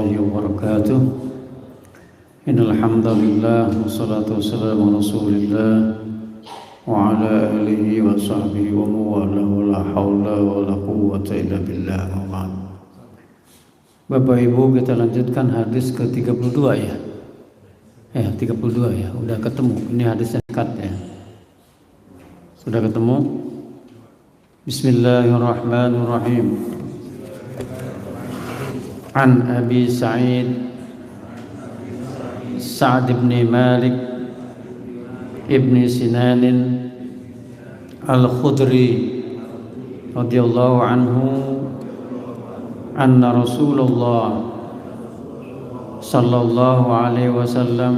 الله وبركاته إن الحمد لله والصلاة والسلام على رسول الله وعلى آله وصحبه ومن والاه ولا حول ولا قوة إلا بالله. Bapak Ibu, kita lanjutkan hadis ke-32 ya. 32 ya, udah ketemu. Ini hadisnya dekat ya. Sudah ketemu? Bismillahirrahmanirrahim. An Abi Sa'd ibn Malik ibn Sinan al-Khudri radhiyallahu anhu anna Rasulullah sallallahu alaihi wasallam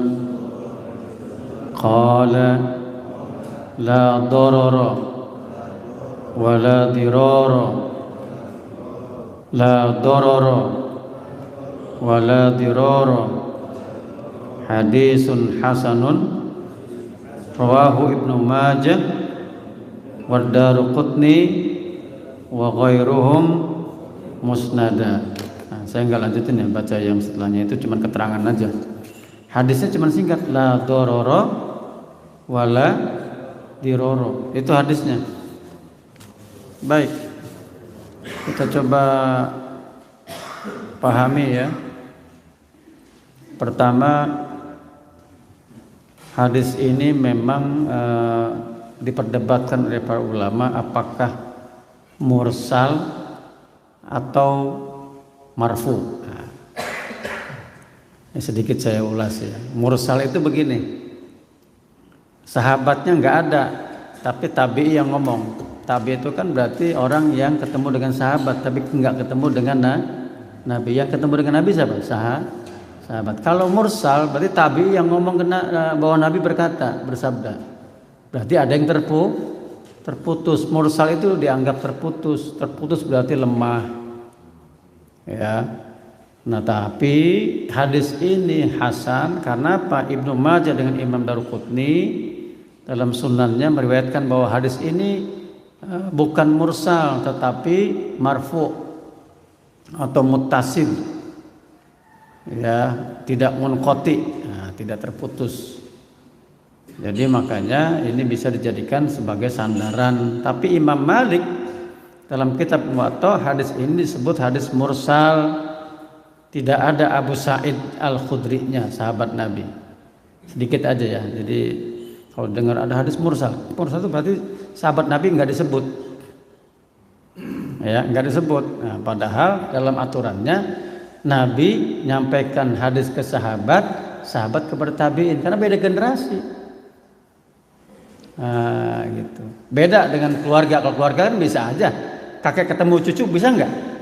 qala la darara wa la dirara la darara wa la dirara hadisun hasanun rawahu Ibnu Majah wa Daruqutni wa ghairuhum musnada. Saya nggak lanjutin ya, baca yang setelahnya itu cuman keterangan aja. Hadisnya cuman singkat, la dororo wala diroro. Itu hadisnya. Baik, kita coba pahami ya. Pertama, hadis ini memang diperdebatkan oleh para ulama apakah mursal atau marfu. Sedikit saya ulas ya. Mursal itu begini, sahabatnya nggak ada, tapi tabi'i yang ngomong. Tabi'i itu kan berarti orang yang ketemu dengan sahabat, tapi nggak ketemu dengan nabi. Yang ketemu dengan nabi siapa? Sahabat. Kalau mursal berarti tabi'i yang ngomong bahwa nabi bersabda. Berarti ada yang terputus. Mursal itu dianggap terputus berarti lemah ya. Nah, tapi hadis ini hasan karena apa? Ibnu Majah dengan Imam Daruqutni dalam sunannya meriwayatkan bahwa hadis ini bukan mursal tetapi marfu atau muttasil ya, tidak munqati, tidak terputus. Jadi makanya ini bisa dijadikan sebagai sandaran. Tapi Imam Malik dalam kitab Muwatta hadis ini disebut hadis mursal. Tidak ada Abu Sa'id al-Khudri-nya, sahabat Nabi. Sedikit aja ya. Jadi kalau dengar ada hadis mursal itu berarti sahabat Nabi nggak disebut. Ya, nggak disebut. Nah, padahal dalam aturannya Nabi nyampaikan hadis ke sahabat kepada tabi'in karena beda generasi. Nah, gitu. Beda dengan keluarga. Kalau keluarga kan bisa aja. Kakek ketemu cucu bisa nggak?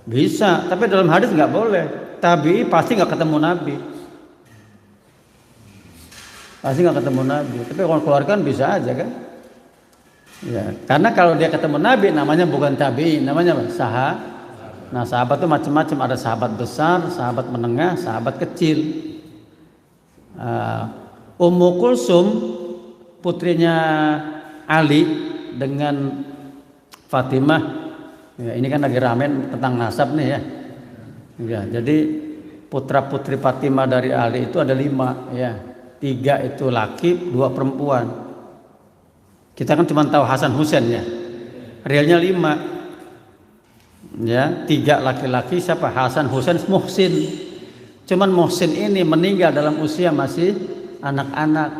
Bisa. Tapi dalam hadis nggak boleh. Tabi'i pasti nggak ketemu Nabi. Pasti nggak ketemu Nabi. Tapi kalau keluarga kan bisa aja kan? Ya. Karena kalau dia ketemu Nabi namanya bukan tabi'i, namanya apa? Nah, sahabat itu macam-macam. Ada sahabat besar, sahabat menengah, sahabat kecil. Ummu Kulsum putrinya Ali dengan Fatimah ya, ini kan lagi ramen tentang nasab nih ya. Ya, jadi putra putri Fatimah dari Ali itu ada 5 ya. 3 itu laki, 2 perempuan. Kita kan cuma tahu Hasan Husain ya. Realnya 5 ya, 3 laki-laki siapa? Hasan Husain Muhsin. Cuman Muhsin ini meninggal dalam usia masih anak-anak.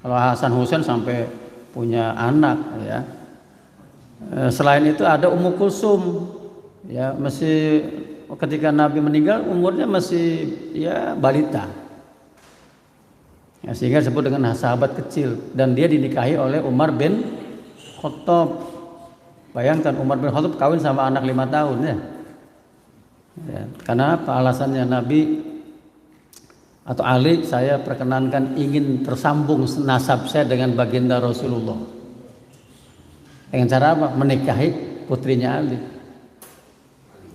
Kalau Hasan Husain sampai punya anak ya. Selain itu ada Ummu Kulsum ya, masih ketika Nabi meninggal umurnya masih ya balita. Ya, sehingga disebut dengan sahabat kecil dan dia dinikahi oleh Umar bin Khattab. Bayangkan Umar bin Khattab kawin sama anak 5 tahun ya. Ya, karena apa alasannya Nabi atau Ali, saya perkenankan ingin tersambung nasab saya dengan baginda Rasulullah. Dengan cara apa? Menikahi putrinya Ali.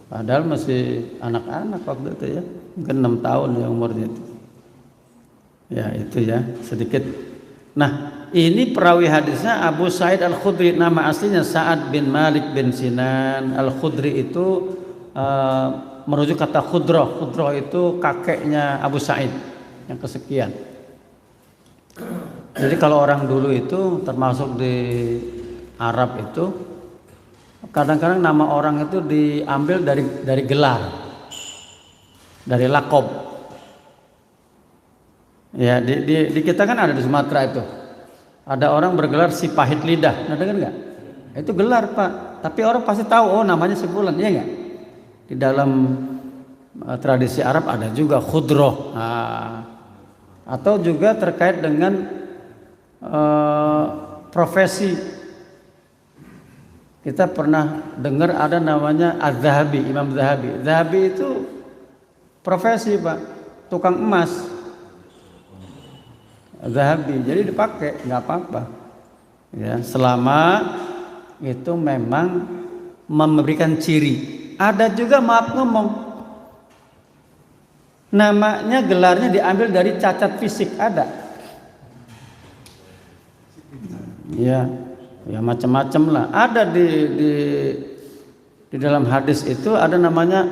Padahal masih anak-anak waktu itu ya, mungkin 6 tahun ya umurnya itu. Ya itu ya sedikit. Nah, ini perawi hadisnya Abu Sa'id al-Khudri, nama aslinya Sa'ad bin Malik bin Sinan. Al-Khudri itu merujuk kata Khudroh. Khudroh itu kakeknya Abu Sa'id yang kesekian. Jadi kalau orang dulu itu termasuk di Arab itu kadang-kadang nama orang itu diambil dari gelar, dari lakob. Ya di kita kan ada di Sumatera itu ada orang bergelar si pahit lidah, nah dengar nggak? Itu gelar Pak, tapi orang pasti tahu oh namanya si Fulan, ya nggak? Di dalam tradisi Arab ada juga Khudroh, atau juga terkait dengan profesi. Kita pernah dengar ada namanya Az-Zahabi, Imam Zahabi. Zahabi itu profesi Pak, tukang emas. Zahabi, jadi dipakai nggak apa-apa. Ya, selama itu memang memberikan ciri. Ada juga maaf ngomong, namanya gelarnya diambil dari cacat fisik ada. Ya macam-macam lah. Ada di dalam hadis itu ada namanya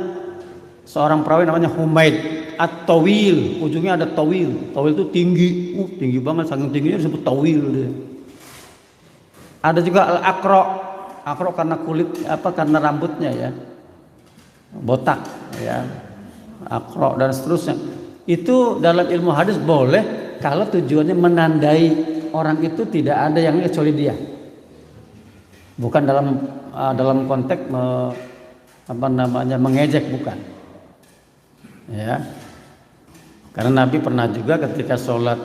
seorang perawi namanya Humaid At-Tawil, ujungnya ada Tawil. Tawil itu tinggi, tinggi banget, saking tingginya disebut Tawil dia. Ada juga Al-Aqra, Aqra karena kulit karena rambutnya ya, botak ya, Aqra dan seterusnya. Itu dalam ilmu hadis boleh kalau tujuannya menandai orang itu tidak ada yang kecuali dia. Bukan dalam konteks mengejek, bukan. Ya. Karena Nabi pernah juga ketika sholat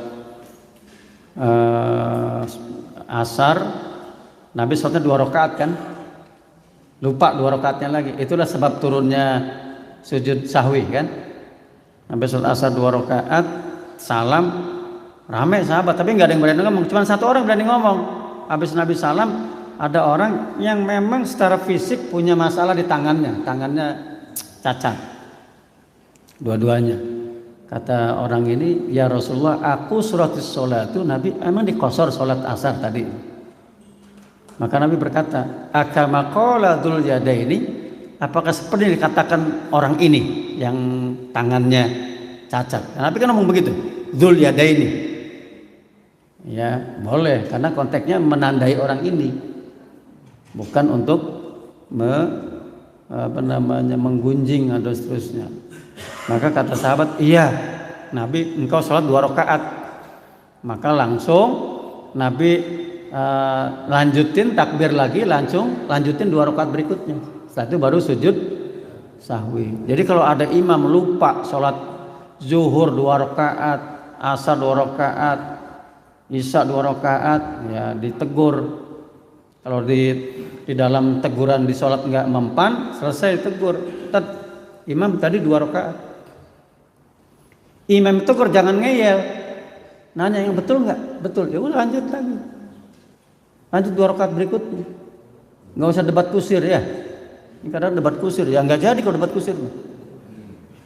asar, Nabi sholatnya 2 rakaat kan, lupa 2 rakaatnya lagi. Itulah sebab turunnya sujud sahwi kan. Nabi sholat asar 2 rakaat, salam, rame sahabat, tapi nggak ada yang berani ngomong. Cuma 1 orang berani ngomong. Habis Nabi salam, ada orang yang memang secara fisik punya masalah di tangannya cacat, dua-duanya. Kata orang ini, ya Rasulullah, aku suratis sholatu, Nabi emang dikosor sholat asar tadi. Maka Nabi berkata, akama qala dzul yadaini, apakah seperti yang dikatakan orang ini yang tangannya cacat? Nabi kan ngomong begitu, dzul yadaini. Ya boleh, karena konteksnya menandai orang ini, bukan untuk menggunjing atau seterusnya. Maka kata sahabat, iya Nabi engkau sholat 2 rakaat. Maka langsung Nabi lanjutin takbir lagi, lanjutin 2 rakaat berikutnya. Setelah itu baru sujud sahwi. Jadi kalau ada imam lupa sholat zuhur 2 rakaat, asar 2 rakaat, isya 2 rakaat, ya ditegur. Kalau di dalam teguran di sholat nggak mempan, selesai tegur. Imam tadi 2 rakaat. Imam tegur jangan ngeyel. Nanya yang betul nggak? Betul. Ya udah lanjut lagi. Lanjut 2 rakaat berikutnya. Nggak usah debat kusir ya. Ini kadang debat kusir ya, nggak jadi kalau debat kusir.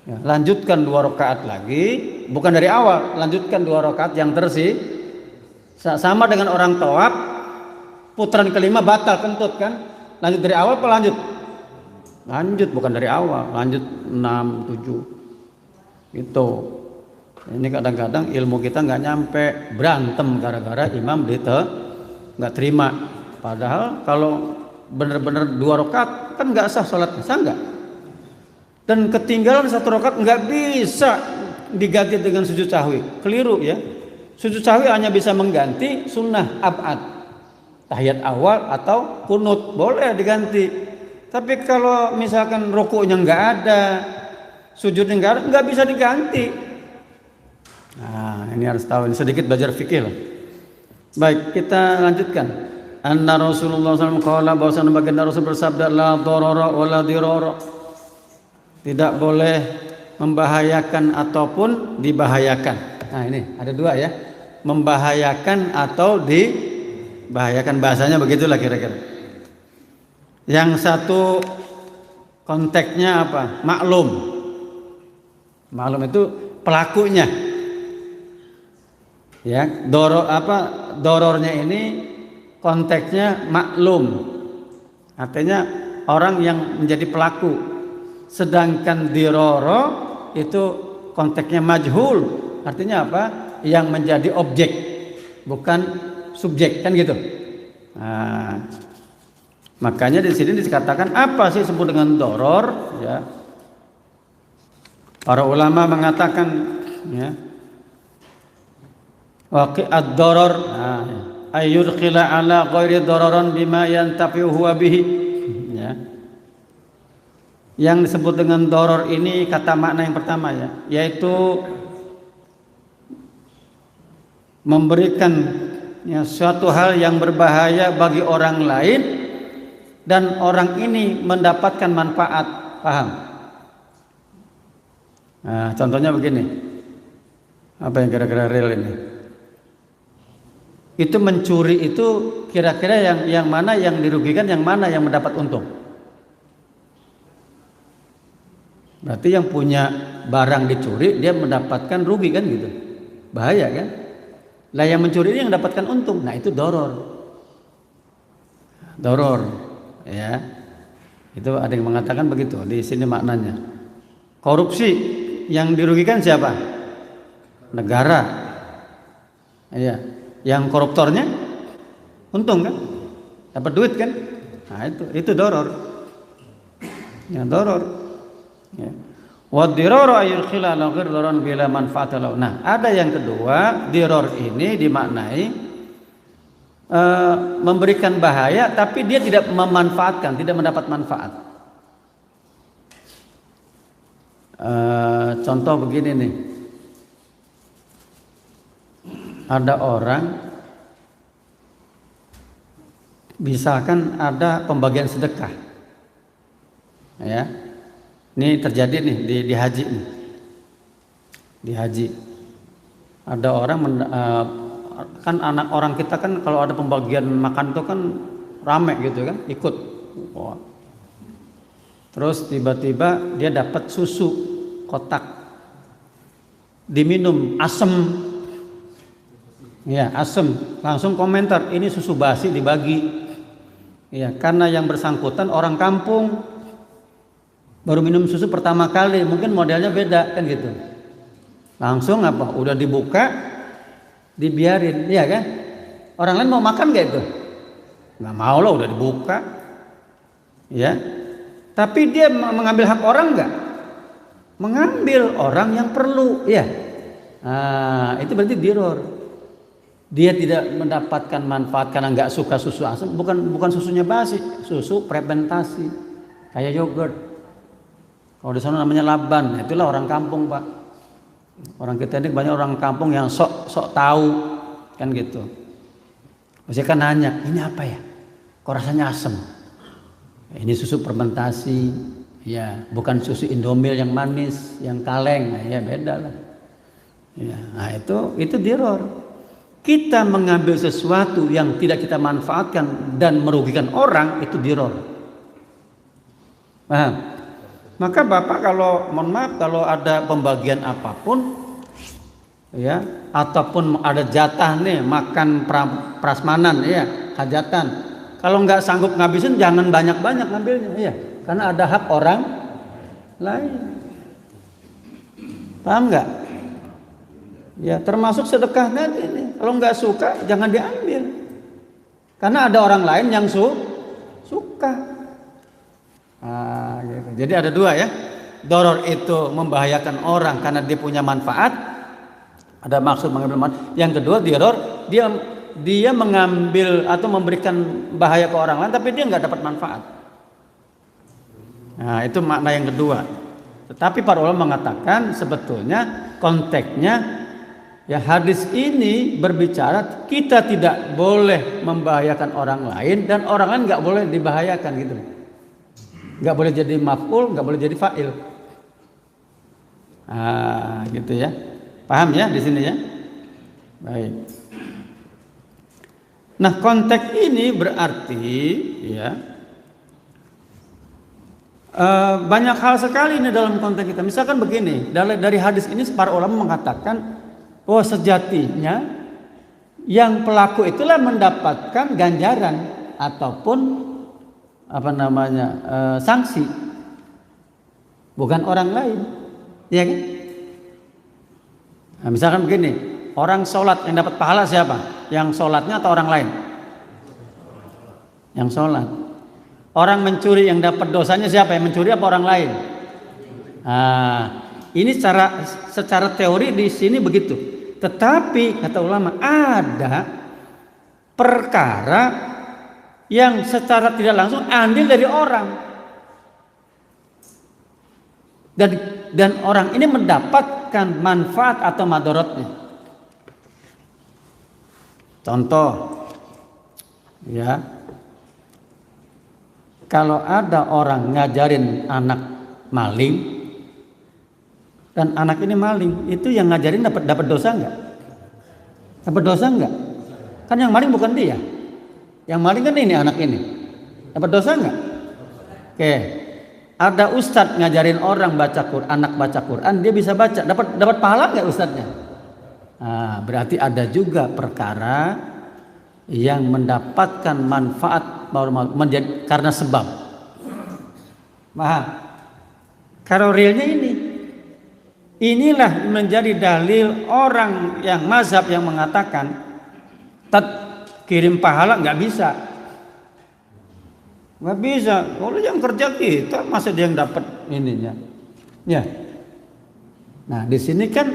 Ya, lanjutkan 2 rakaat lagi, bukan dari awal. Lanjutkan 2 rakaat yang tersisa. Sama dengan orang tawaf. Putaran kelima batal kentut kan? Lanjut dari awal apa lanjut? Lanjut, bukan dari awal. Lanjut 6, 7 gitu. Ini kadang-kadang ilmu kita nggak nyampe, berantem gara-gara imam nggak terima. Padahal kalau benar-benar 2 rakaat kan nggak sah sholatnya, sah nggak? Dan ketinggalan 1 rakaat nggak bisa diganti dengan sujud sahwi, keliru ya. Sujud sahwi hanya bisa mengganti sunnah ab'ad, tahiyat awal atau kunut, boleh diganti. Tapi kalau misalkan rukuknya nggak ada, sujudnya nggak ada, nggak bisa diganti. Nah ini harus tahu, ini sedikit belajar fikih lah. Baik, kita lanjutkan. Anna Rasulullah SAW qala, bahwasanya baginda Rasul bersabda, la dharara wa la dirara, tidak boleh membahayakan ataupun dibahayakan. Nah ini ada 2 ya, membahayakan atau dibahayakan, bahasanya begitulah kira-kira. Yang satu konteksnya apa? Maklum. Maklum itu pelakunya. Ya, dorornya ini konteksnya maklum. Artinya orang yang menjadi pelaku. Sedangkan diroro itu konteksnya majhul. Artinya apa? Yang menjadi objek, bukan subjek, kan gitu. Nah, makanya di sini dikatakan apa sih disebut dengan doror? Ya. Para ulama mengatakan, ya, waqi'ad doror, ayyudkhila ala ghairi dororon bima yantafi'u huwa bihi. Ya. Yang disebut dengan doror ini kata makna yang pertama, ya, yaitu memberikan, ya, suatu hal yang berbahaya bagi orang lain dan orang ini mendapatkan manfaat. Paham? Nah, contohnya begini. Apa yang kira-kira real ini? Itu mencuri itu kira-kira yang mana yang dirugikan, yang mana yang mendapat untung? Berarti yang punya barang dicuri dia mendapatkan rugi, kan gitu. Bahaya kan? Lah yang mencuri ini yang mendapatkan untung. Nah, itu doror. Doror, ya. Itu ada yang mengatakan begitu. Di sini maknanya. Korupsi yang dirugikan siapa? Negara. Iya. Yang koruptornya untung kan? Dapat duit kan? Nah, itu doror. Ya, doror. Ya. Wa diroro ayul khilal ghair daran bila manfaat lahu. Nah, ada yang kedua, diror ini dimaknai memberikan bahaya tapi dia tidak memanfaatkan, tidak mendapat manfaat. Contoh begini nih. Ada orang, misalkan ada pembagian sedekah. Ya. Ini terjadi nih di haji nih. Di haji. Ada orang kan anak orang kita kan kalau ada pembagian makan itu kan rame gitu kan, ikut. Wah. Terus tiba-tiba dia dapat susu kotak. Diminum, asem. Ya, asem. Langsung komentar, ini susu basi dibagi. Ya, karena yang bersangkutan orang kampung, baru minum susu pertama kali, mungkin modelnya beda kan gitu. Langsung apa? Udah dibuka, dibiarin, iya kan? Orang lain mau makan gak itu? Nggak mau lah, udah dibuka, ya. Tapi dia mengambil hak orang nggak? Mengambil orang yang perlu, ya. Nah, itu berarti diror. Dia tidak mendapatkan manfaat karena nggak suka susu asam, bukan susunya basi, susu fermentasi, kayak yogurt. Kalau di sana namanya laban, itulah orang kampung, Pak. Orang kita ini banyak orang kampung yang sok tahu, kan gitu. Masih kan nanya, ini apa ya? Kok rasanya asam? Ini susu fermentasi, ya, bukan susu Indomil yang manis, yang kaleng, nah, ya beda lah. Ya, nah itu diror. Kita mengambil sesuatu yang tidak kita manfaatkan dan merugikan orang, itu diror. Paham? Maka Bapak kalau mohon maaf kalau ada pembagian apapun, ya, ataupun ada jatah nih makan prasmanan, ya, hajatan, kalau nggak sanggup ngabisin jangan banyak-banyak ngambilnya, ya, karena ada hak orang lain. Paham nggak? Ya, termasuk sedekah tadi nih. Kalau nggak suka jangan diambil, karena ada orang lain yang suka. Nah, gitu. Jadi ada dua, ya. Doror itu membahayakan orang karena dia punya manfaat, ada maksud mengambil manfaat. Yang kedua, diror dia mengambil atau memberikan bahaya ke orang lain tapi dia nggak dapat manfaat. Nah, itu makna yang kedua. Tetapi para ulama mengatakan sebetulnya konteksnya, ya, hadis ini berbicara kita tidak boleh membahayakan orang lain dan orang lain nggak boleh dibahayakan gitu. Nggak boleh jadi maf'ul, nggak boleh jadi fa'il. Ah, gitu ya. Paham ya di sini ya? Baik. Nah, konteks ini berarti, ya, banyak hal sekali ini dalam konteks kita. Misalkan begini, dari hadis ini para ulama mengatakan bahwa sejatinya yang pelaku itulah mendapatkan ganjaran ataupun sanksi. bukan orang lain. Iya kan? Nah, misalkan begini, orang sholat yang dapat pahala siapa? Yang sholatnya atau orang lain? Yang sholat. Orang mencuri yang dapat dosanya siapa? Yang mencuri apa orang lain? Nah, ini secara teori di sini begitu. Tetapi kata ulama ada perkara yang secara tidak langsung andil dari orang. Dan orang ini mendapatkan manfaat atau madorotnya. Contoh, ya, kalau ada orang ngajarin anak maling dan anak ini maling, itu yang ngajarin dapat dosa enggak? Dapat dosa enggak? Kan yang maling bukan dia. Yang maling kan ini anak ini. Dapat dosa enggak? Oke. Ada ustadz ngajarin orang baca Quran, anak baca Quran, dia bisa baca, dapat pahala nggak ustadznya? Nah, berarti ada juga perkara yang mendapatkan manfaat menjadi karena sebab. Paham? Kalau realnya inilah menjadi dalil orang yang mazhab yang mengatakan kirim pahala nggak bisa. Nggak bisa, kalau yang kerja kita masa dia yang dapat ininya, ya. Nah di sini kan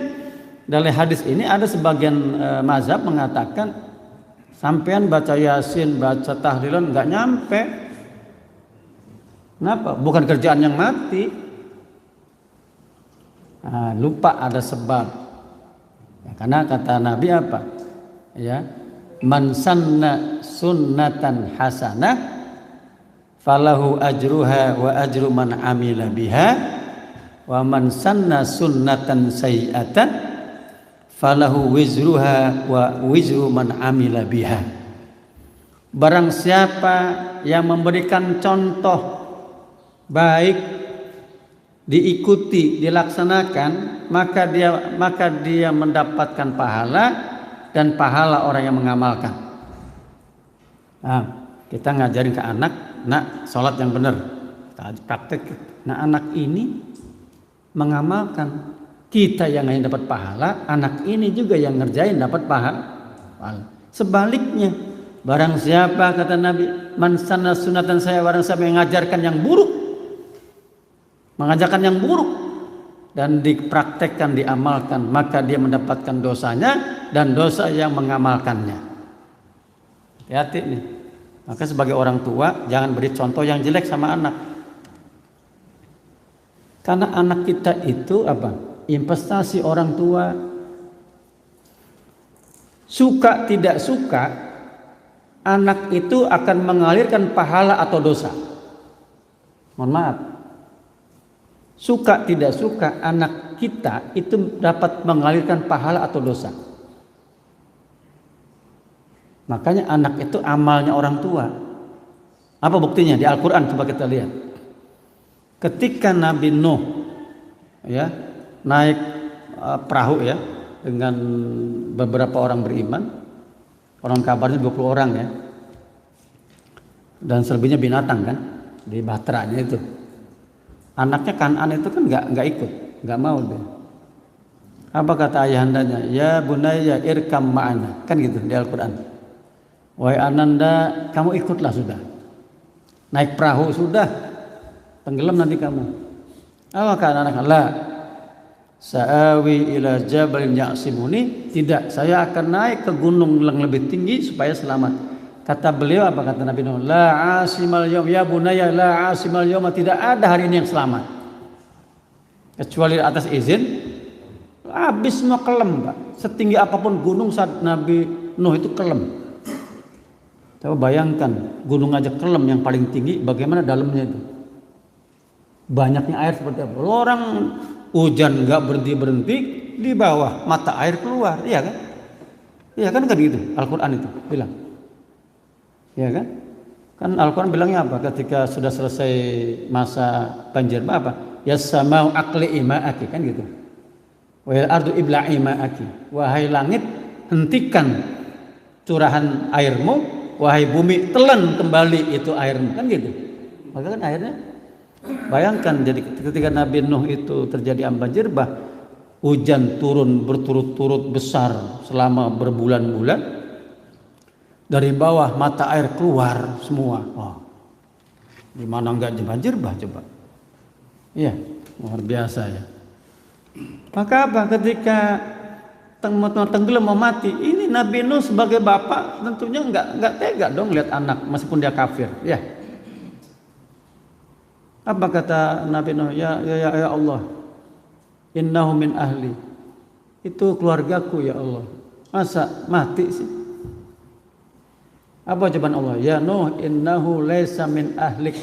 dari hadis ini ada sebagian mazhab mengatakan sampean baca yasin, baca tahlilan nggak nyampe. Kenapa? Bukan kerjaan yang mati. Nah, lupa ada sebab. Ya, karena kata Nabi apa? Ya, man sanna sunnatan hasanah falahu ajruha wa ajru man amila biha wa man sanna sunnatan sayyi'atan falahu wizruha wa wizru man amila biha. Barang siapa yang memberikan contoh baik diikuti, dilaksanakan, maka dia mendapatkan pahala dan pahala orang yang mengamalkan. Nah, kita ngajarin ke anak, nak sholat yang benar, praktek. Nah anak ini mengamalkan, kita yang hanya dapat pahala, anak ini juga yang ngerjain dapat pahala. Sebaliknya, barang siapa kata Nabi, man sanna sunatan saya, barang siapa yang mengajarkan yang buruk, mengajarkan yang buruk dan dipraktekkan, diamalkan, maka dia mendapatkan dosanya dan dosa yang mengamalkannya. Hati-hati nih. Maka sebagai orang tua jangan beri contoh yang jelek sama anak. Karena anak kita itu apa? Investasi orang tua. Suka tidak suka, anak itu akan mengalirkan pahala atau dosa. Mohon maaf. Suka tidak suka, anak kita itu dapat mengalirkan pahala atau dosa. Makanya anak itu amalnya orang tua. Apa buktinya? Di Al-Quran coba kita lihat. Ketika Nabi Nuh ya naik perahu ya dengan beberapa orang beriman, orang kabarnya 20 orang ya, dan selebihnya binatang kan di bahteranya itu. Anaknya Kan'an itu kan nggak ikut, nggak mau deh. Apa kata ayahandanya? Ya bunayya irkam ma'ana, kan gitu di Al-Quran. Wahai ananda, kamu ikutlah sudah. Naik perahu sudah, tenggelam nanti kamu. Apa kata anak Allah? Sa'awi ila jabalin ya'simuni. Tidak, saya akan naik ke gunung yang lebih tinggi supaya selamat. Kata beliau apa kata Nabi Nuh? La asimal yawm ya bunaya, la asimal yawm. Tidak ada hari ini yang selamat kecuali atas izin. Habis semua kelem, Pak. Setinggi apapun gunung saat Nabi Nuh itu kelem. Coba bayangkan gunung aja kelem yang paling tinggi, bagaimana dalamnya itu? Banyaknya air seperti apa? Orang hujan nggak berhenti di bawah mata air keluar, iya kan? Iya kan gitu. Al-Quran itu bilang, iya kan? Kan Al-Quran bilangnya apa? Ketika sudah selesai masa banjir apa? Ya samau aqli ima'aki, kan gitu. Wahai ardu ibla'i ma'aki. Wahai langit, hentikan curahan airmu. Wahai bumi, telan kembali itu airmu, kan gitu. Maka kan akhirnya Bayangkan jadi ketika Nabi Nuh itu terjadi banjir bah, hujan turun berturut-turut besar selama berbulan-bulan, dari bawah mata air keluar semua. Oh, gimana enggak banjir bah coba? Iya, luar biasa ya. Maka apa ketika tenggelam mau mati, ini Nabi Nuh sebagai bapak tentunya enggak tega dong lihat anak meskipun dia kafir, ya. Apa kata Nabi Nuh? Ya Allah, innahu min ahli. Itu keluargaku ya Allah. Masa mati sih? Apa jawaban Allah? Ya Nuh, innahu laisa min ahlik.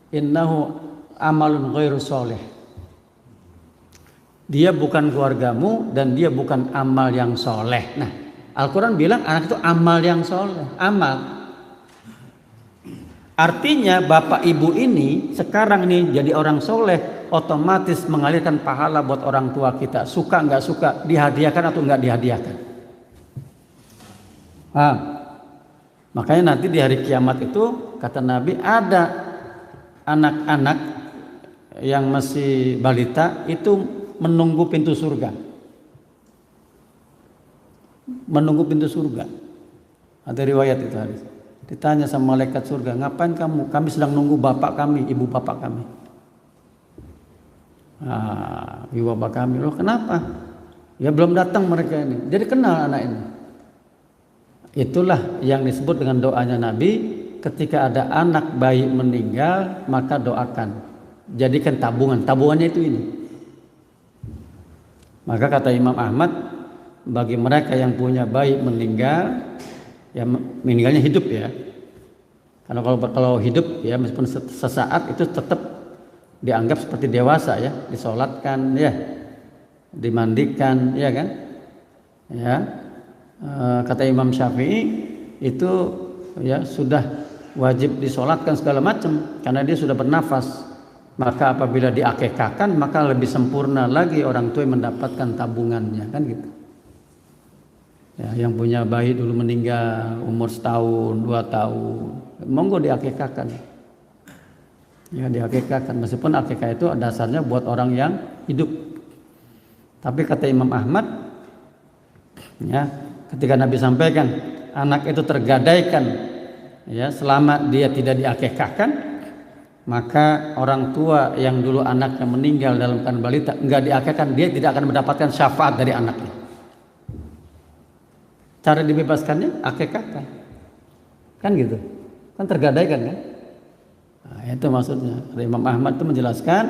Innahu amalun ghairu sholih. Dia bukan keluargamu dan dia bukan amal yang soleh. Nah, Al-Quran bilang anak itu amal yang soleh. Amal. Artinya bapak ibu ini sekarang nih jadi orang soleh, otomatis mengalirkan pahala buat orang tua kita. Suka nggak suka, dihadiahkan atau nggak dihadiahkan. Makanya nanti di hari kiamat itu kata Nabi ada anak-anak yang masih balita itu menunggu pintu surga. Menunggu pintu surga. Ada riwayat itu hadis. Ditanya sama malaikat surga, ngapain kamu? Kami sedang nunggu bapak kami, ibu bapak kami. Ibu bapak kami. Loh kenapa? Ya belum datang mereka ini. Jadi kenal anak ini. Itulah yang disebut dengan doanya Nabi. Ketika ada anak bayi meninggal, maka doakan. Jadikan tabungan. Tabungannya itu ini. Maka kata Imam Ahmad, bagi mereka yang punya bayi meninggal, ya meninggalnya hidup ya. Karena kalau hidup ya meskipun sesaat itu tetap dianggap seperti dewasa ya, disolatkan ya, dimandikan ya kan. Ya. Kata Imam Syafi'i itu ya sudah wajib disolatkan segala macam karena dia sudah bernafas. Maka apabila diakekahkan maka lebih sempurna lagi orang tua mendapatkan tabungannya kan gitu. Ya, yang punya bayi dulu meninggal umur 1 tahun, 2 tahun, monggo diakekahkan. Ya diakekahkan meskipun akekah itu dasarnya buat orang yang hidup. Tapi kata Imam Ahmad ya, ketika Nabi sampaikan anak itu tergadaikan ya selama dia tidak diakekahkan, maka orang tua yang dulu anaknya meninggal dalam keadaan balita enggak diakekahkan, dia tidak akan mendapatkan syafaat dari anaknya. Cara dibebaskannya akekahkan. Kan gitu. Kan tergadaikan kan? Nah, itu maksudnya. Imam Ahmad itu menjelaskan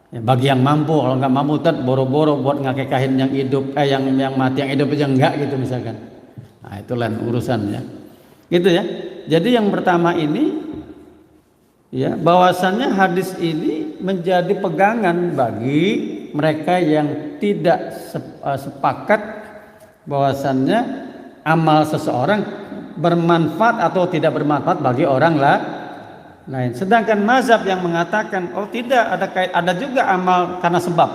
ya, bagi yang mampu, kalau nggak mampu boro-boro buat ngakekahin yang hidup, yang mati, yang hidup aja enggak gitu misalkan. Nah, itu lain urusan ya. Gitu ya. Jadi yang pertama ini ya, bahwasannya hadis ini menjadi pegangan bagi mereka yang tidak sepakat bahwasannya amal seseorang bermanfaat atau tidak bermanfaat bagi orang lain. Sedangkan mazhab yang mengatakan oh tidak, ada juga amal karena sebab.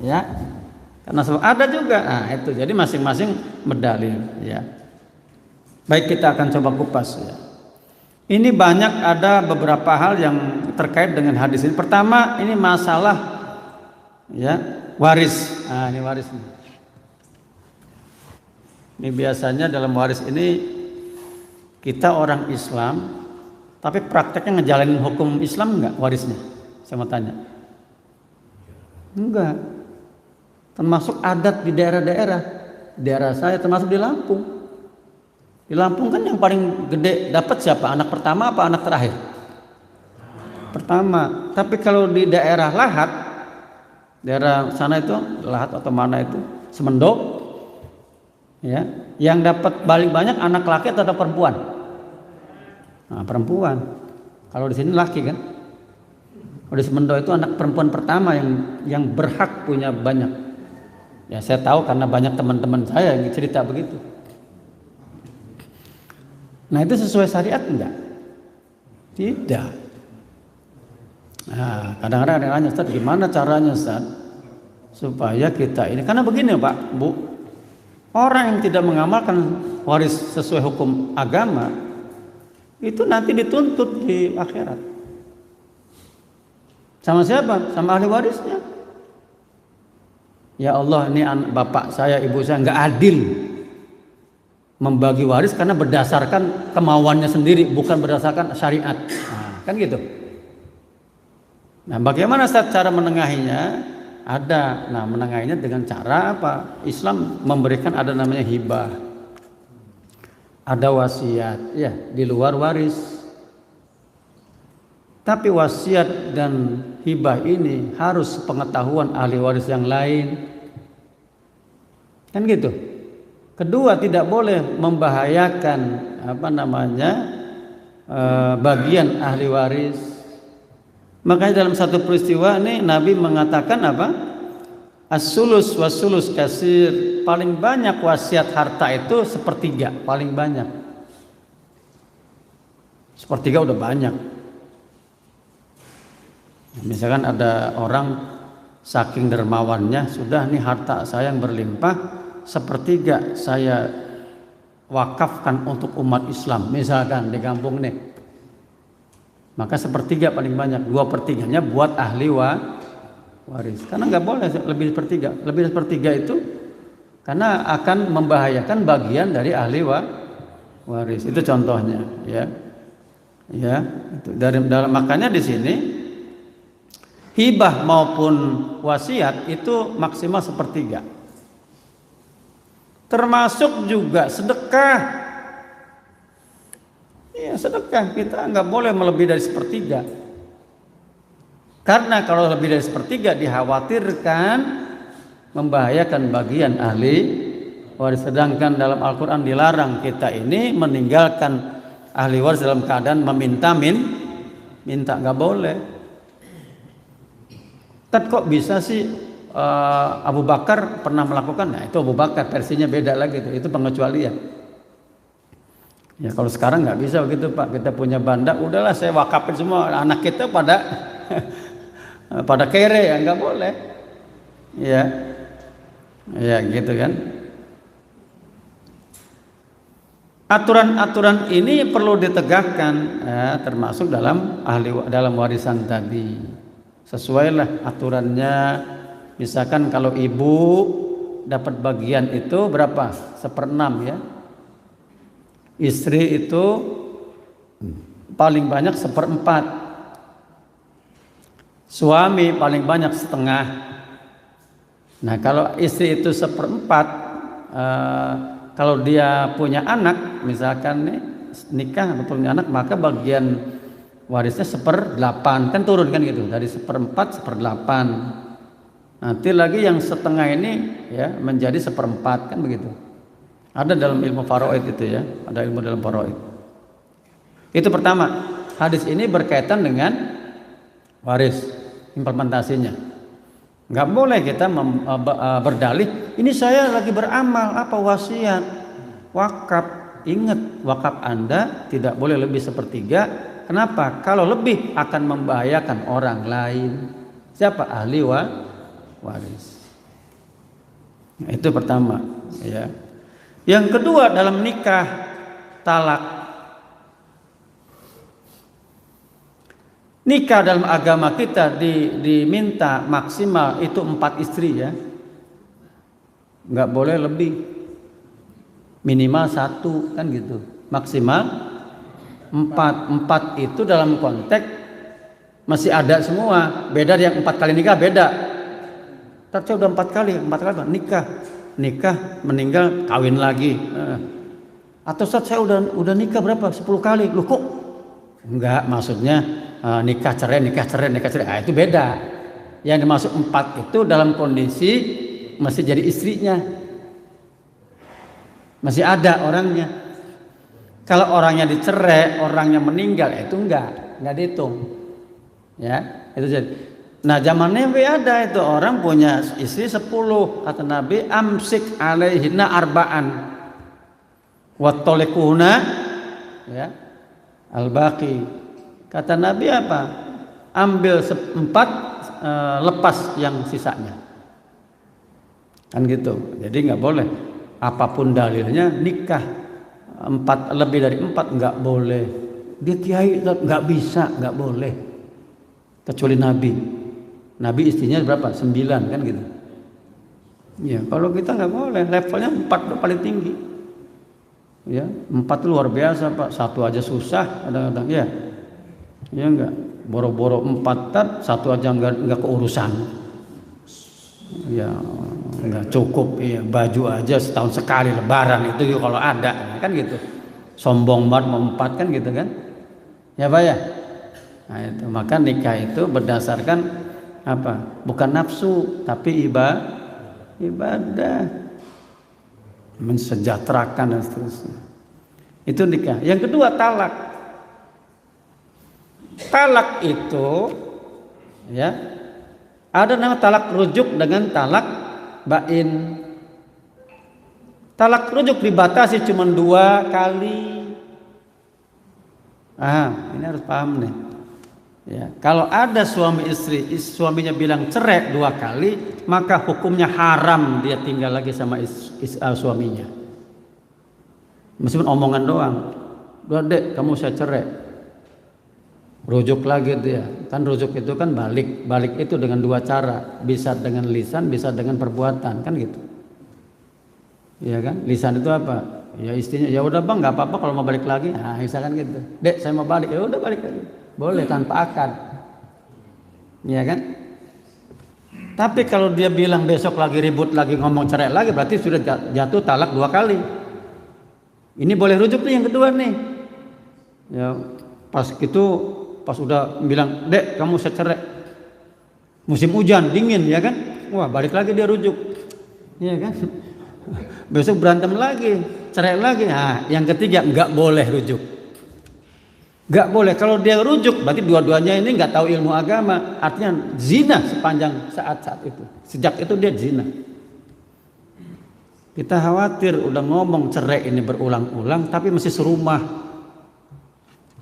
Ya. Karena sebab ada juga. Nah, itu. Jadi masing-masing berdalil ya. Baik, kita akan coba kupas ya. Ini banyak ada beberapa hal yang terkait dengan hadis ini. Pertama, ini masalah ya, waris. Nah, ini waris nih. Ini biasanya dalam waris ini kita orang Islam, tapi prakteknya ngejalanin hukum Islam enggak warisnya? Saya mau tanya. Enggak. Termasuk adat di daerah-daerah. Daerah saya termasuk di Lampung. Di Lampung kan yang paling gede dapat siapa? Anak pertama apa anak terakhir? Pertama. Tapi kalau di daerah Lahat, daerah sana itu Lahat atau mana itu Semendo, ya, yang dapat paling banyak anak laki atau perempuan? Nah, perempuan. Kalau di sini laki kan? Kalau di Semendo itu anak perempuan pertama yang berhak punya banyak. Ya saya tahu karena banyak teman-teman saya yang cerita begitu. Nah itu sesuai syariat enggak? Tidak. Nah kadang-kadang ada yang nanya, Ustaz gimana caranya Ustaz supaya kita ini, karena begini Pak Bu, orang yang tidak mengamalkan waris sesuai hukum agama itu nanti dituntut di akhirat. Sama siapa? Sama ahli warisnya. Ya Allah, ini bapak saya, ibu saya nggak adil membagi waris karena berdasarkan kemauannya sendiri, bukan berdasarkan syariat. Nah, kan gitu. Nah, bagaimana cara menengahinya? Ada. Nah, menengahinya dengan cara apa? Islam memberikan ada namanya hibah. Ada wasiat, ya, di luar waris. Tapi wasiat dan hibah ini harus pengetahuan ahli waris yang lain. Kan gitu. Kedua, tidak boleh membahayakan bagian ahli waris. Makanya dalam satu peristiwa ini Nabi mengatakan apa? As-sulus was-sulus kasir. Paling banyak wasiat harta itu sepertiga, paling banyak. Sepertiga udah banyak. Misalkan ada orang saking dermawannya, sudah nih harta saya yang berlimpah, sepertiga saya wakafkan untuk umat Islam, misalkan di kampung nih, maka sepertiga paling banyak, 2/3-nya buat ahli waris. Karena nggak boleh lebih sepertiga itu karena akan membahayakan bagian dari ahli waris. Itu contohnya, ya. Itu makanya di sini hibah maupun wasiat itu maksimal sepertiga. Termasuk juga sedekah. Iya, sedekah kita nggak boleh melebihi dari sepertiga. Karena kalau lebih dari sepertiga dikhawatirkan membahayakan bagian ahli waris. Sedangkan dalam Al-Quran dilarang kita ini meninggalkan ahli waris dalam keadaan minta, nggak boleh. Kok bisa sih Abu Bakar pernah melakukan? Nah, itu Abu Bakar, versinya beda lagi, itu pengecualian. Ya kalau sekarang nggak bisa begitu Pak, kita punya banda, udahlah saya wakafin semua, anak kita pada pada kere, ya nggak boleh. Ya gitu kan. Aturan-aturan ini perlu ditegakkan, termasuk dalam warisan tadi. Sesuailah aturannya. Misalkan kalau ibu dapat bagian itu berapa? 1/6 ya. Istri itu paling banyak 1/4. Suami paling banyak 1/2. Nah kalau istri itu 1/4, kalau dia punya anak, misalkan nih nikah atau punya anak, maka bagian warisnya 1/8, kan turun kan gitu, dari 1/4 1/8. Nanti lagi yang 1/2 ini ya menjadi 1/4, kan begitu. Ada dalam ilmu faraid itu ya, ada ilmu dalam faraid. Itu pertama, hadis ini berkaitan dengan waris, implementasinya. Nggak boleh kita berdalih, ini saya lagi beramal, apa wasiat, wakaf. Ingat, wakaf Anda tidak boleh lebih sepertiga. Kenapa? Kalau lebih akan membahayakan orang lain. Siapa? Ahli waris. Nah, itu pertama, ya. Yang kedua dalam nikah talak. Nikah dalam agama kita diminta maksimal itu 4 istri ya. Nggak boleh lebih. Minimal 1 kan gitu. Maksimal 4 itu dalam konteks masih ada semua. Beda yang 4 kali nikah beda. Tapi udah 4 kali nikah, meninggal, kawin lagi. Atau saat saya udah nikah berapa? 10 kali. Loh kok? Enggak, maksudnya nikah cerai. Itu beda. Yang dimaksud 4 itu dalam kondisi masih jadi istrinya. Masih ada orangnya. Kalau orangnya dicerai, orangnya meninggal, itu enggak dihitung. Ya, itu jadi. Nah zaman Nabi ada itu orang punya istri 10, kata Nabi amsik alaihinna arba'an wattolikuhuna ya al-baqi. Kata Nabi apa? Ambil 4, lepas yang sisanya. Kan gitu. Jadi nggak boleh. Apapun dalilnya nikah 4 lebih dari 4 nggak boleh. Dia kiai nggak bisa, nggak boleh. kecuali Nabi. Nabi istrinya berapa? 9 kan gitu. Ya, kalau kita nggak boleh, levelnya 4 udah paling tinggi. Ya, 4 luar biasa Pak. 1 aja susah kadang-kadang ya. Ya enggak, boro-boro 4 1 aja enggak keurusan. Ya enggak cukup ya, baju aja setahun sekali lebaran itu kalau ada kan gitu. Sombong banget mau 4 kan gitu kan. Ya Pak ya. Nah, itu maka nikah itu berdasarkan apa? Bukan nafsu tapi ibadah. Mensejahterakan dan seterusnya. Itu nikah. Yang kedua talak. Talak itu ya ada nama talak rujuk dengan talak bain. Talak rujuk dibatasi cuma 2 kali. Ini harus paham nih. Ya, kalau ada suami istri, suaminya bilang cerai 2 kali, maka hukumnya haram dia tinggal lagi sama suaminya. Meskipun omongan doang. "Udah Dek, kamu saya cerai." Rujuk lagi dia. Kan rujuk itu kan balik. Balik itu dengan 2 cara. Bisa dengan lisan, bisa dengan perbuatan, kan gitu. Iya kan? Lisan itu apa? Ya istrinya, "Ya udah Bang, nggak apa-apa kalau mau balik lagi." Nah, misalkan gitu. "Dek, saya mau balik." "Ya udah balik lagi." Boleh tanpa akad. Iya kan? Tapi kalau dia bilang besok lagi ribut lagi ngomong cerai lagi, berarti sudah jatuh talak 2 kali. Ini boleh rujuk nih yang kedua nih. Ya, pas udah bilang, "Dek, kamu saya cerai." Musim hujan, dingin ya kan? Wah, balik lagi dia rujuk. Iya kan? Besok berantem lagi, cerai lagi. Nah, yang ketiga nggak boleh rujuk. Nggak boleh. Kalau dia rujuk, berarti dua-duanya ini nggak tahu ilmu agama. Artinya zina sepanjang saat itu. Sejak itu dia zina. Kita khawatir udah ngomong cerai ini berulang-ulang, tapi masih serumah.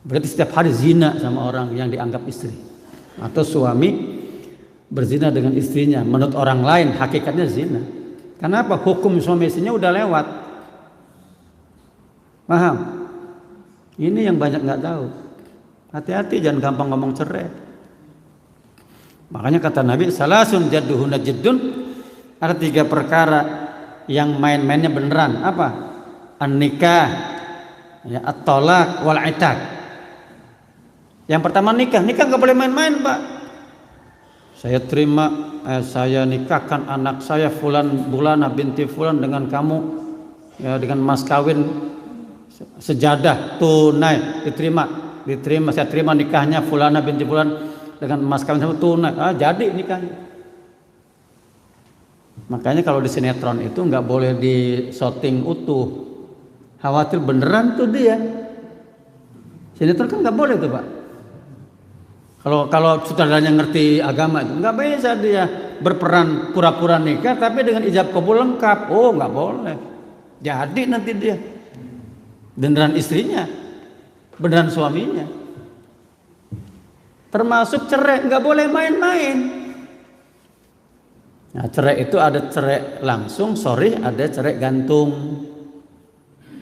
Berarti setiap hari zina sama orang yang dianggap istri. Atau suami berzina dengan istrinya. Menurut orang lain hakikatnya zina. Kenapa? Hukum suami istrinya udah lewat. Paham? Ini yang banyak nggak tahu. Hati-hati jangan gampang ngomong cerai. Makanya kata Nabi, "Salasun jadduhuna jiddun." Ada 3 perkara yang main-mainnya beneran. Apa? An-nikah, ya, at-thalaq wal itaq. Yang pertama nikah nggak boleh main-main Pak. Saya nikahkan anak saya Bulana binti Fulan dengan kamu, ya, dengan mas kawin sejadah tunai, diterima saya terima nikahnya Fulana binti Fulan dengan mas kawin sama tunai. Jadi nikahnya. Makanya kalau di sinetron itu nggak boleh di syuting utuh, khawatir beneran tuh dia. Sinetron kan nggak boleh tuh Pak. Kalau sutradaranya ngerti agama itu nggak bisa dia berperan pura-pura nikah tapi dengan ijab kabul lengkap. Oh, nggak boleh. Jadi nanti dia beneran istrinya, beneran suaminya. Termasuk cerai nggak boleh main-main. Nah, cerai itu ada cerai langsung, ada cerai gantung,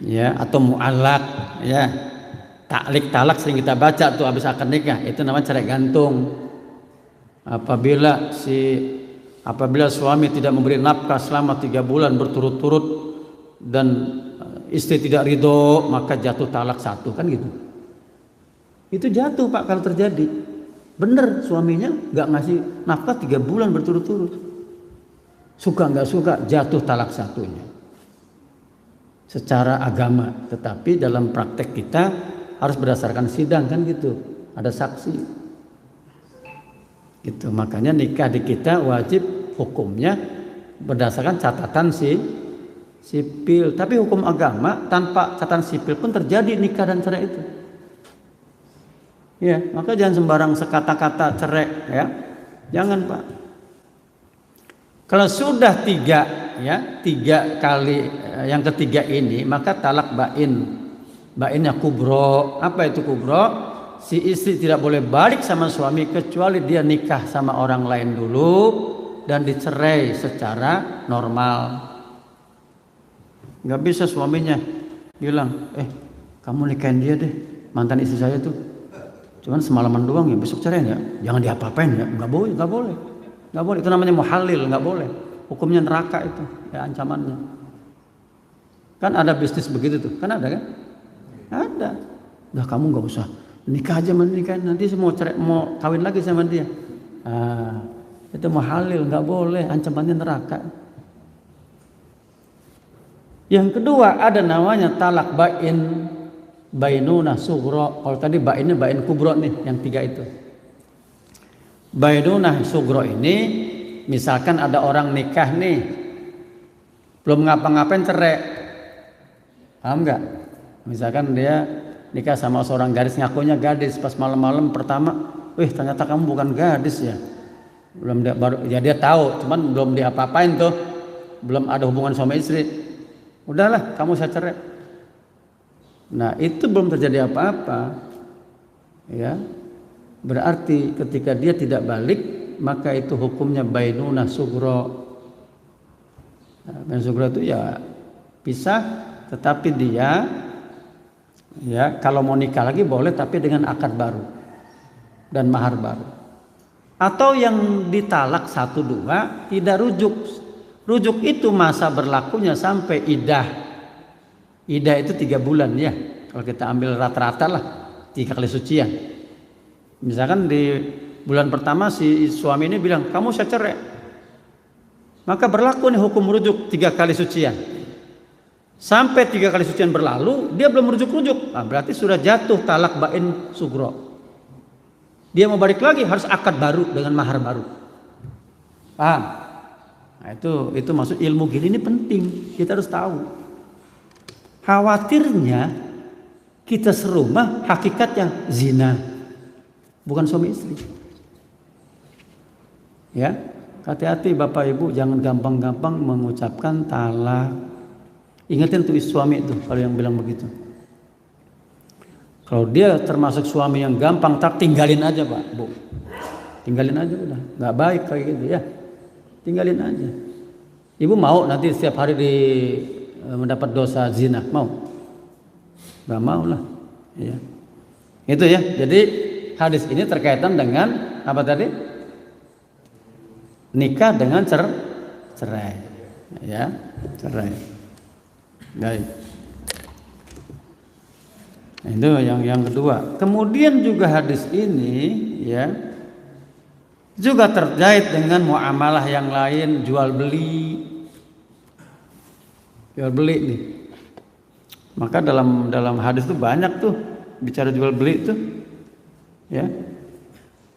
ya, atau mu'allaq, ya. Taklik talak sering kita baca tuh habis akad nikah, itu namanya cerai gantung. Apabila suami tidak memberi nafkah selama 3 bulan berturut-turut dan istri tidak ridho, maka jatuh talak 1, kan gitu. Itu jatuh Pak kalau terjadi. Bener suaminya nggak ngasih nafkah 3 bulan berturut-turut. Suka nggak suka jatuh talak 1-nya. Secara agama, tetapi dalam praktek kita harus berdasarkan sidang kan gitu, ada saksi. Gitu. Makanya nikah di kita wajib hukumnya berdasarkan catatan sipil. Tapi hukum agama tanpa catatan sipil pun terjadi nikah dan cerai itu. Ya, maka jangan sembarang sekata-kata cerai, ya. Jangan Pak. Kalau sudah 3 kali, yang ketiga ini maka talak bain. Bainnya kubro. Apa itu kubro? Si istri tidak boleh balik sama suami kecuali dia nikah sama orang lain dulu dan dicerai secara normal. Nggak bisa suaminya bilang, kamu nikahin dia deh, mantan istri saya tuh. cuman semalaman doang ya, besok cerai ya, jangan diapa-apain ya, nggak boleh, nggak boleh, nggak boleh. Itu namanya muhalil, nggak boleh. Hukumnya neraka itu, ya ancamannya. Kan ada bisnis begitu tuh, kan ada kan? Ada. Udah kamu nggak usah nikah aja menikah, nanti mau cerai, mau kawin lagi sama dia. Itu muhalil, nggak boleh, ancamannya neraka. Yang kedua ada namanya talak bain, bainunah sugro. Kalau tadi bainnya bain kubro nih, yang tiga itu. Bainunah sugro ini, misalkan ada orang nikah nih, belum ngapa-ngapain cerai, paham nggak? Misalkan dia nikah sama seorang gadis, ngakunya gadis, pas malam-malam pertama, ternyata kamu bukan gadis ya. Belum dia, baru ya dia tahu, cuman belum diapa-apain tuh, belum ada hubungan suami istri. Udahlah, kamu saya cerai. Nah, itu belum terjadi apa-apa. Ya. Berarti ketika dia tidak balik, maka itu hukumnya bainunah sugro. Bainunah sugro itu ya pisah, tetapi dia ya kalau mau nikah lagi boleh, tapi dengan akad baru dan mahar baru. Atau yang ditalak 1-2 tidak rujuk. Rujuk itu masa berlakunya sampai idah. Idah itu 3 bulan ya. Kalau kita ambil rata-rata lah 3 kali sucian. Misalkan di bulan pertama si suami ini bilang, kamu saya cerai. Maka berlaku nih hukum rujuk 3 kali sucian. Sampai 3 kali sucian berlalu, dia belum rujuk-rujuk. Berarti sudah jatuh talak bain sugro. Dia mau balik lagi harus akad baru dengan mahar baru. Paham? Nah, itu maksud ilmu gini ini penting, kita harus tahu. Khawatirnya kita serumah hakikatnya zina, bukan suami istri. Ya, hati-hati Bapak Ibu, jangan gampang-gampang mengucapkan talak. Ingatin tuh suami itu kalau yang bilang begitu. Kalau dia termasuk suami yang gampang, tak tinggalin aja Pak, Bu. Tinggalin aja udah, nggak baik kayak gitu ya. Tinggalin aja. Ibu mau nanti setiap hari mendapat dosa zina? Mau? Gak mau lah. Ya. Itu ya. Jadi hadis ini terkaitan dengan apa tadi? Nikah dengan cerai. Ya, cerai. Baik. Itu yang kedua. Kemudian juga hadis ini ya juga terkait dengan muamalah yang lain, jual beli nih. Maka dalam hadis itu banyak tuh bicara jual beli itu, ya.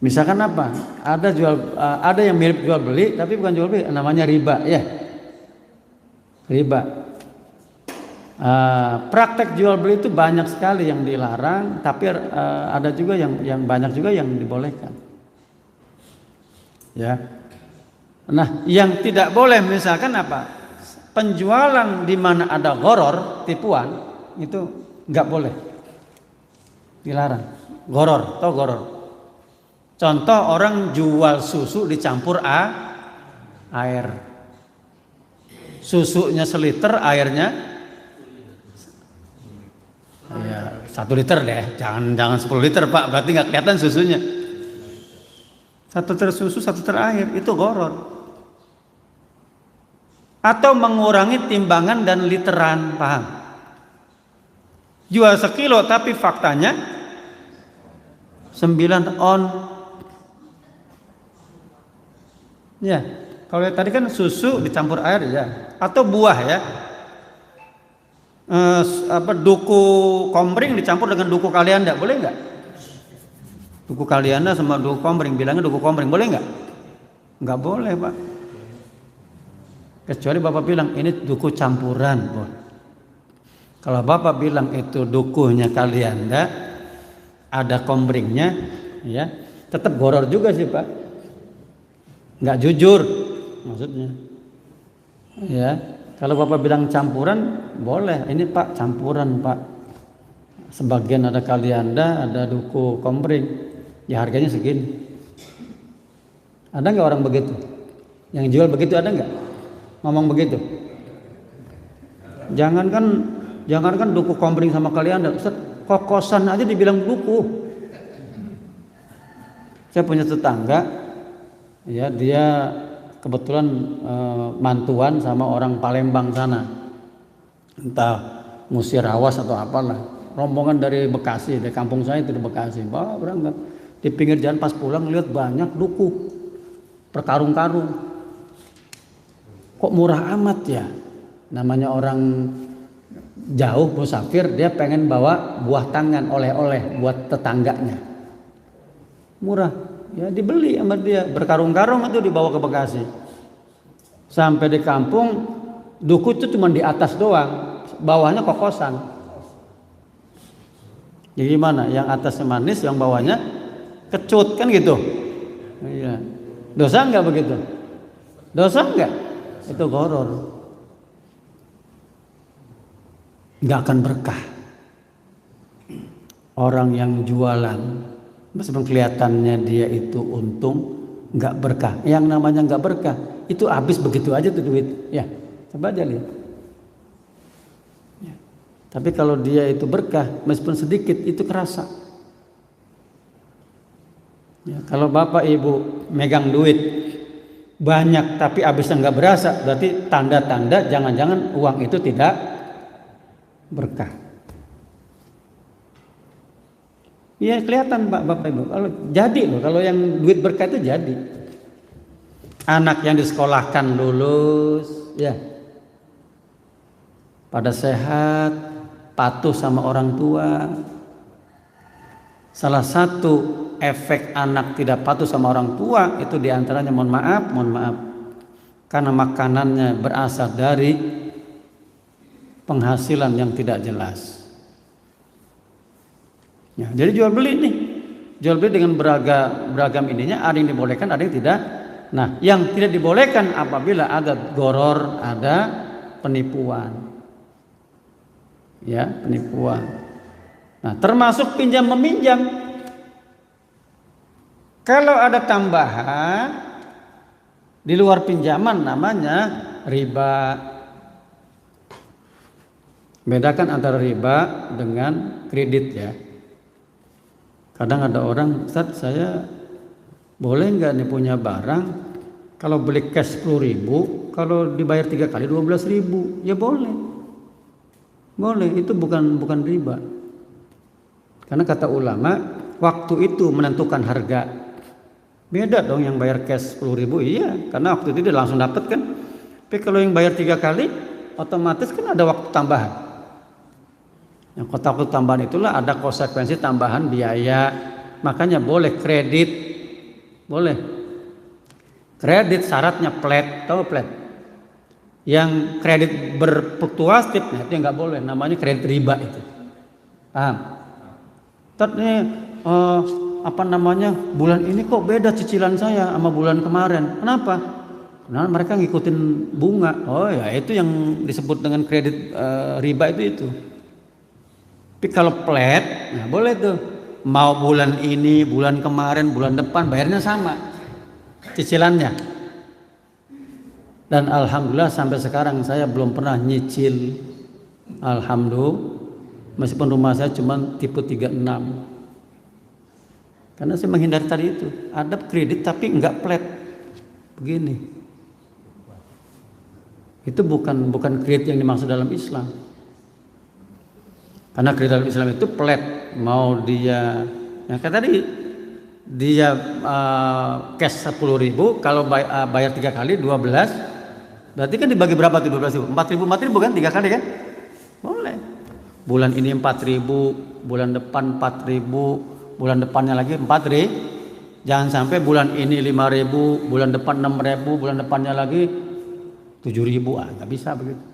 Misalkan apa? Ada yang mirip jual beli tapi bukan jual beli, namanya riba, ya. Riba. Praktek jual beli itu banyak sekali yang dilarang, tapi ada juga yang banyak juga yang dibolehkan. Ya. Nah, yang tidak boleh misalkan apa? Penjualan di mana ada gharar, tipuan, itu nggak boleh. Dilarang. Gharar, tau gharar? Contoh orang jual susu dicampur air. Susunya seliter, airnya ya 1 liter deh. Jangan 10 liter, Pak. Berarti nggak kelihatan susunya. 1 liter susu, 1 liter air, itu gharar. Atau mengurangi timbangan dan literan, paham? Jual 1 kilo tapi faktanya 9 on. Ya, kalau tadi kan susu dicampur air ya, atau buah ya. Duku kompring dicampur dengan duku kalianda, boleh nggak? Duku kalianda sama duku kompring, bilangnya duku kompring, boleh nggak? Nggak boleh Pak. Kecuali Bapak bilang ini duku campuran, boleh. Kalau Bapak bilang itu dukunya kalianda, ada kompringnya, ya, tetap gharar juga sih Pak. Nggak jujur, maksudnya. Ya, kalau Bapak bilang campuran, boleh. Ini Pak campuran Pak. Sebagian ada kalianda, ada duku kompring. Ya harganya segini. Ada nggak orang begitu? Yang jual begitu ada nggak? Ngomong begitu? Jangankan duku kompring sama kalianda, kokosan aja dibilang duku. Saya punya tetangga, ya dia kebetulan mantuan sama orang Palembang sana, entah Musirawas atau apalah, rombongan dari Bekasi, dari kampung saya itu di Bekasi, bawa berangkat di pinggir jalan pas pulang lihat banyak duku berkarung-karung, kok murah amat ya, namanya orang jauh musafir dia pengen bawa buah tangan oleh-oleh buat tetangganya, murah ya dibeli sama dia, berkarung-karung itu dibawa ke Bekasi. Sampai di kampung duku itu cuma di atas doang, bawahnya kokosan. Jadi gimana? Yang atasnya manis, yang bawahnya kecut kan gitu. Iya. Dosa enggak begitu? Dosa enggak? Itu gharar. Enggak akan berkah. Orang yang jualan meskipun kelihatannya dia itu untung, enggak berkah. Yang namanya enggak berkah itu habis begitu aja tuh duit. Ya, coba aja lihat. Ya. Tapi kalau dia itu berkah, meskipun sedikit itu kerasa. Ya, kalau bapak ibu megang duit banyak tapi habisnya nggak berasa, berarti tanda-tanda jangan-jangan uang itu tidak berkah. Iya kelihatan pak bapak ibu. Kalau jadi loh, kalau yang duit berkah itu jadi. Anak yang disekolahkan lulus, ya, pada sehat, patuh sama orang tua. Salah satu efek anak tidak patuh sama orang tua itu diantaranya mohon maaf, karena makanannya berasal dari penghasilan yang tidak jelas. Ya, jadi jual beli dengan beragam ininya, ada yang dibolehkan, ada yang tidak. Nah, yang tidak dibolehkan apabila ada gharar, ada penipuan. Ya, penipuan. Nah, termasuk pinjam meminjam. Kalau ada tambahan di luar pinjaman namanya riba. Bedakan antara riba dengan kredit ya. Kadang ada orang, Ustaz saya boleh nggak nih punya barang, kalau beli cash 10.000, kalau dibayar 3 kali 12.000, ya boleh. Boleh, itu bukan riba. Karena kata ulama, waktu itu menentukan harga. Beda dong yang bayar cash 10.000, iya, karena waktu itu dia langsung dapat kan. Tapi kalau yang bayar 3 kali, otomatis kan ada waktu tambahan. Yang waktu tambahan itulah ada konsekuensi tambahan biaya. Makanya boleh kredit. Boleh. Kredit syaratnya flat, tahu flat? Yang kredit berfluktuatif, nah itu nggak boleh, namanya kredit riba itu. Paham? Tadi apa namanya? Bulan ini kok beda cicilan saya sama bulan kemarin. Kenapa? Karena mereka ngikutin bunga. Oh ya, itu yang disebut dengan kredit riba itu. Tapi kalau flat, nah boleh tuh. Mau bulan ini, bulan kemarin, bulan depan bayarnya sama cicilannya. Dan alhamdulillah sampai sekarang saya belum pernah nyicil. Alhamdulillah, meskipun rumah saya cuma tipe 36. Karena saya menghindari tadi itu. Ada kredit tapi enggak flat. Begini. Itu bukan kredit yang dimaksud dalam Islam. Karena kredit dalam Islam itu flat, mau dia yang kayak tadi dia cash 10.000, kalau bayar 3 kali 12, berarti kan dibagi berapa tuh 12.000? 4.000 kan 3 kali kan? Boleh. Bulan ini 4.000, bulan depan 4.000, bulan depannya lagi 4.000. Jangan sampai bulan ini 5.000, bulan depan 6.000, bulan depannya lagi 7.000, nggak bisa begitu.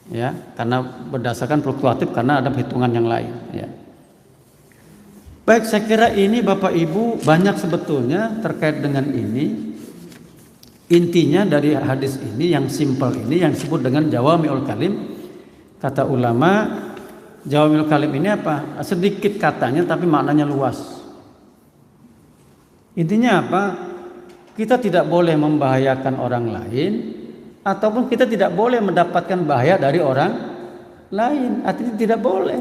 Ya, karena berdasarkan fluktuatif, karena ada hitungan yang lain. Ya. Baik, saya kira ini Bapak Ibu banyak sebetulnya terkait dengan ini. Intinya dari hadis ini yang simpel ini yang disebut dengan jawami'ul kalim. Kata ulama, jawami'ul kalim ini apa? Sedikit katanya tapi maknanya luas. Intinya apa? Kita tidak boleh membahayakan orang lain, ataupun kita tidak boleh mendapatkan bahaya dari orang lain. Artinya tidak boleh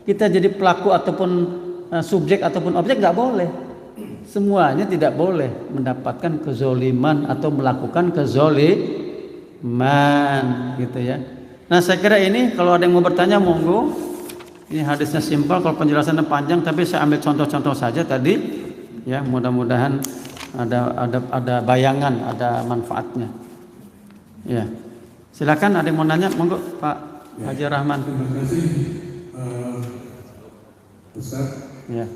kita jadi pelaku ataupun subjek ataupun objek, nggak boleh. Semuanya tidak boleh mendapatkan kezoliman atau melakukan kezoliman, gitu ya. Nah, saya kira ini kalau ada yang mau bertanya monggo. Ini hadisnya simpel, kalau penjelasannya panjang, tapi saya ambil contoh-contoh saja tadi. Ya, mudah-mudahan ada bayangan, ada manfaatnya. Ya, silakan ada yang mau nanya, monggo Pak Haji Rahman. Terima kasih, Ustaz. Ya.